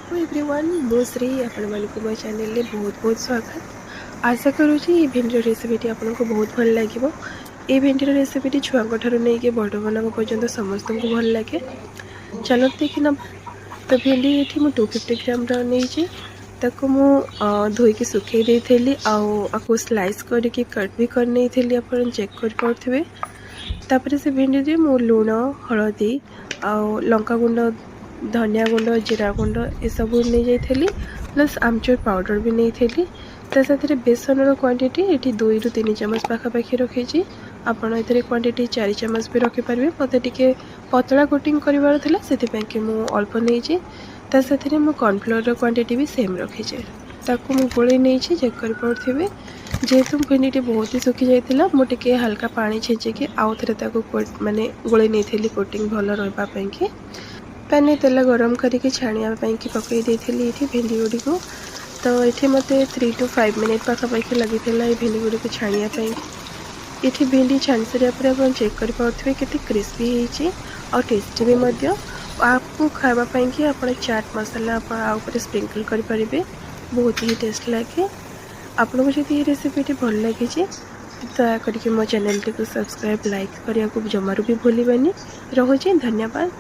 Hello everyone मो श्री आपण मानक मो चैनल रे बहुत बहुत स्वागत। आशा करूँगी ये भिंडीर रेसिपीटी आपको बहुत भल लगे। ये भिंडीर रेसिपीटी छुआ ठार नहीं बड़ मान पर्यंत समस्त को भल लगे। चलो देखी ना। तो भिंडी ये मुझे 250 ग्राम नहीं धोईकी सुखे देली आपको स्लाइस करके कट भी करनी आप चेक कर तापर से भिंडी में मु लुण हलदी आ लंका गुंड धनिया गुंड जीरा गुंड ये सब नहीं जाइली प्लस आमचूर पाउडर भी नहीं थी। ता साथ बेसन क्वांटिटी ये 2 ରୁ 3 ଚାମଚ पाखापाखि रखी। आपड़ ए क्वांटिटी 4 ଚାମଚ भी रखिपारे। मत टे पतला कोटिंग करार से मुझे अल्प नहीं। ता साथ में कॉर्नफ्लोर क्वांटिटी भी सेम रखीचे। ताकू मु गोले नहीं चेक कर पारे। जेहेतु भिंडी बहुत ही सुखी जाता मुझे हल्का पानी छेचिकी आउ थे माने गोले नहीं थी कोटिंग भल रही। पैन में तेल गरम करके छाणिया पकई देती भिंडी गुड़ी को। तो ये मत 3 to 5 मिनट पाखापाखि लगी भिंडी गुड़ी को छाणिया। ये भिंडी छाणी सारे आप चेक करें के क्रिस्पी होती और टेस्टी भी मध्य। आपको खावाई आप चाट मसाला आप स्प्रिंकल करें बहुत ही टेस्ट लगे। आपको जब ये रेसिपीटी भल लगी दयाक मो चैनल टी को सब्सक्राइब लाइक करने को जमारू भी भूलि। रोचे धन्यवाद।